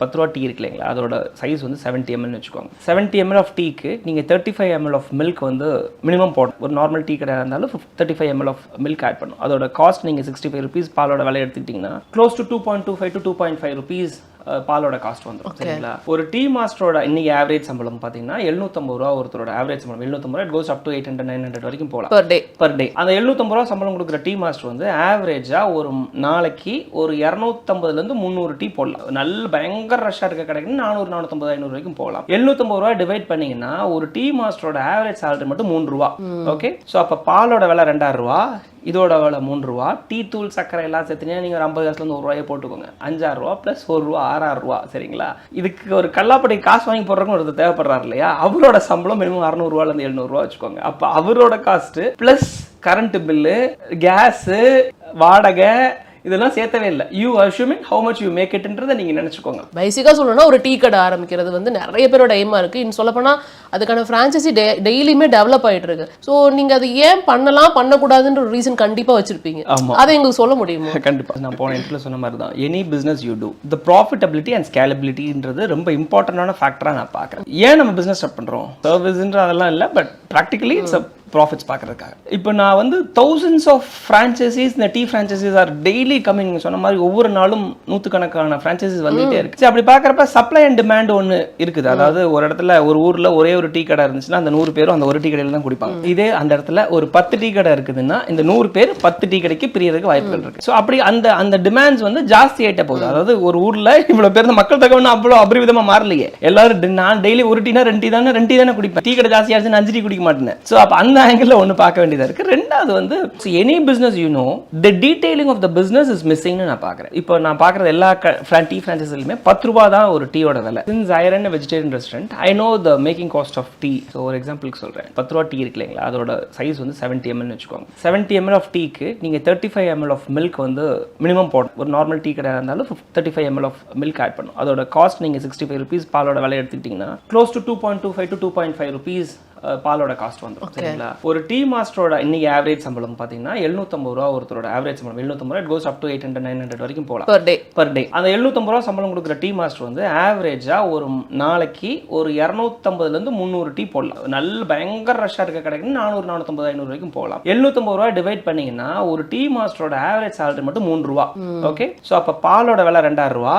10 ரூபா டீ இருக்கு இல்லைங்களா, அதோட சைஸ் வந்து 70 ml வச்சுக்கோங்க. 70 ml ஆஃப் டீக்கு நீங்கள் 35 ml ஆஃப் மில்க் வந்து மினிமம் போடணும். ஒரு நார்மல் டீ கடையாக இருந்தாலும் 35 ml ஆஃப் மில்க் ஆட் பண்ணும். அதோட காஸ்ட் நீங்கள் 65 ருபீஸ் பாலோட விலை எடுத்துக்கிட்டிங்கன்னா க்ளோஸ் டு 2.25 to 2.5 ருபீஸ் பாலோட காஸ்ட் வந்துடும். சரிங்களா? ஒரு டீ மாஸ்டரோட இன்னைக்கு ஆவரேஜ் சம்பளம் பார்த்தீங்கன்னா 750 ரூபா. ஒருத்தரோட ஆவரேஜ் சம்பளம் 750 ரூபா. இட் கோஸ் அப் டு 800 900 வரைக்கும் போகலாம் பர் டே. அந்த 750 ரூபா சம்பளம் கொடுக்குற டீ மாஸ்டர் வந்து ஆவரேஜா ஒரு நாளைக்கு ஒரு 250லேருந்து 300 டீ போடலாம். நல்ல பயங்கர ரஷ்ஷாக இருக்க கடைக்கு 400 450 500 வரைக்கும் போகலாம். 750 ரூபா டிவைட் பண்ணீங்கன்னா ஒரு டீ மாஸ்டரோட ஆவரேஜ் சேலரி மட்டும் 3 ரூபா. ஓகே, ஸோ அப்போ பாலோட விலை 2000 ரூபா, இதோட விலை 3 ரூபா. டீ தூள் சக்கரை எல்லாம் சேர்த்துனா நீங்கள் ஒரு 50 காசுலேருந்து 1 ரூபாயை போட்டுக்கோங்க. 5,000 ரூபா ப்ளஸ் 1 ரூபா 6,000 ரூபா. சரிங்களா? இதுக்கு ஒரு கல்லாப்படி காசு வாங்கி போடுறதுக்கு ஒருத்தர் தேவைப்படுறாரு இல்லையா, அவரோட சம்பளம் மினிமம் 600 ரூபாலேருந்து 700 ரூபா வச்சுக்கோங்க. அப்போ அவரோட cost plus current bill, gas, வாடகை இதெல்லாம் சேர்த்தவே இல்லை. You assuming how much you make இட்ன்றதை நீங்கள் நினச்சிக்கோங்க. பேசிக்காக சொல்லணும்னா ஒரு டீ கடை ஆரம்பிக்கிறது வந்து நிறைய பேரோட எய்மாக இருக்குது. இன்னும் சொல்லப்போனால் அதுக்கான ஃப்ரான்ச்சைசி டெய்லியுமே டெவலப் ஆகிட்டு இருக்கு. ஸோ நீங்கள் அது ஏன் பண்ணலாம் பண்ணக்கூடாதுன்ற ஒரு ரீசன் கண்டிப்பாக வச்சிருப்பீங்க. அதை எங்களுக்கு சொல்ல முடியுமா? கண்டிப்பாக. நான் போன இடத்துல சொன்ன மாதிரி தான், any business you do the profitability and ஸ்கேலபிலிட்டின்றது ரொம்ப இம்பார்ட்டண்டான ஃபேக்டராக நான் பார்க்குறேன். ஏன் நம்ம பிஸ்னஸ் ஸ்டார்ட் பண்ணுறோம்? சர்வீஸ்ன்ற அதெல்லாம் இல்லை, பட் ப்ராக்டிகலி இட்ஸ் ப்ராஃபிட்ஸ் பார்க்கறதுக்காக. இப்போ நான் வந்து thousands ஆஃப் ஃப்ரான்ச்சைசிஸ், இந்த tea franchises are daily coming. சொன்ன மாதிரி ஒவ்வொரு நாளும் நூற்றுக்கணக்கான ஃப்ரான்ச்சைசிஸ் வந்துகிட்டே இருக்கு. அப்படி பார்க்குறப்ப சப்ளை அண்ட் டிமாண்ட் ஒன்று இருக்குது. அதாவது ஒரு இடத்துல ஒரு ஊரில் ஒரே ஒரு டீ கடை இருந்துச்சுன்னா அந்த 100 பேரும் அந்த ஒரு டீ கடையில் தான் குடிப்பாங்க. இதே அந்த இடத்துல ஒரு 10 டீ கடை இருக்குதுன்னா இந்த 100 பேர் 10 டீ கடைக்கு பிரியறதுக்கு வாய்ப்புகள் இருக்கு. ஸோ அப்படி அந்த டிமாண்ட்ஸ் வந்து ஜாஸ்தி ஆகிட்டே போகுது. அதாவது ஒரு ஊரில் இவ்வளோ பேர் மக்கள் தகவல் அவ்வளோ அபரிவிதமாக மாறலையே. எல்லாரும் நான் டெய்லி ஒரு டீனா 2 டீ தானே குடிப்பேன். டீ கடை ஜாஸ்தி ஆச்சு 5 டீ குடிக்க மாட்டேன். ஸோ அப்போ அந்த ஆங்கிள் ஒன்று பார்க்க வேண்டியதா இருக்கு. ரெண்டாவது வந்து any business you know the detailing of the business is மிஸ்ஸிங்னு நான் பார்க்குறேன். இப்போ நான் பார்க்குறது எல்லா டீ ஃப்ரான்ச்சைஸிலுமே 10 ரூபா தான் ஒரு டீயோட விலை. Since I run a vegetarian restaurant, I know the making cost of tea. So ஒரு எக்ஸாம்பிளுக்கு சொல்கிறேன். 10 ரூபா டீ இருக்கு இல்லைங்களா, அதோட சைஸ் வந்து 70 ml வச்சுக்கோங்க. 70 ml ஆஃப் டீக்கு நீங்கள் 35 ml ஆஃப் மில்க் வந்து மினிமம் போடணும். ஒரு நார்மல் டீ கடையாக இருந்தாலும் 35 ml ஆஃப் மில்க் ஆட் பண்ணும். அதோட காஸ்ட் நீங்கள் 65 ருபீஸ் பாலோட விலை எடுத்துக்கிட்டிங்கன்னா க்ளோஸ் டு 2.25 to 2.5 ருபீஸ் பாலோட காஸ்ட் வந்துடும். சரிங்களா? ஒரு டீ மாஸ்டரோட இன்னைக்கு ஆவரேஜ் சம்பளம் பார்த்தீங்கன்னா 750 ரூபா. ஒருத்தரோட ஆவரேஜ் சம்பளம் 750 ரூபா. இட் கோஸ் அப் டு 800 900 வரைக்கும் போகலாம் பர் டே. அந்த 750 ரூபா சம்பளம் கொடுக்குற டீ மாஸ்டர் வந்து ஆவரேஜா ஒரு நாளைக்கு ஒரு 250லேருந்து 300 டீ போடலாம். நல்ல பயங்கர ரஷ்ஷாக இருக்க கடைக்கு 400 450 500 வரைக்கும் போகலாம். 750 ரூபா டிவைட் பண்ணீங்கன்னா ஒரு டீ மாஸ்டரோட ஆவரேஜ் சேலரி மட்டும் 3 ரூபா. ஓகே, ஸோ அப்போ பாலோட விலை 2000 ரூபா,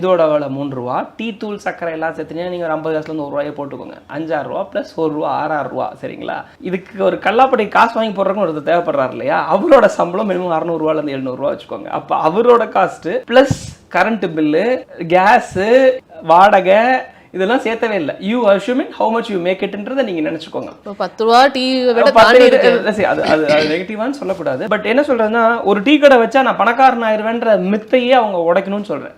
இதோட விலை 3 ரூபா. டீ தூள் சக்கரை எல்லாம் சேர்த்துனா நீங்கள் ஒரு 50 காசுலேருந்து 1 ரூபாயை போட்டுக்கோங்க. 5,000 ரூபா ப்ளஸ் 1 ரூபா 6,000 ரூபா. சரிங்களா? இதுக்கு ஒரு கல்லாப்படி காசு வாங்கி போடுறதுக்கு ஒருத்தர் தேவைப்படுறாரு இல்லையா, அவரோட சம்பளம் மினிமம் 600 ரூபாலேருந்து 700 ரூபா வச்சுக்கோங்க. அப்போ அவரோட cost plus current bill, gas, வாடகை இதெல்லாம் சேர்த்தவே இல்லை. You assuming how much you make இட்ன்றதை நீங்கள் நினச்சிக்கோங்க. 10 ரூபா டீ அது நெகட்டிவான்னு சொல்லக்கூடாது. பட் என்ன சொல்கிறதுன்னா, ஒரு டீ கடை வச்சா நான் பணக்காரன் ஆயிடுவேன்ற மித்தையே அவங்க உடைக்கணும்னு சொல்கிறேன்.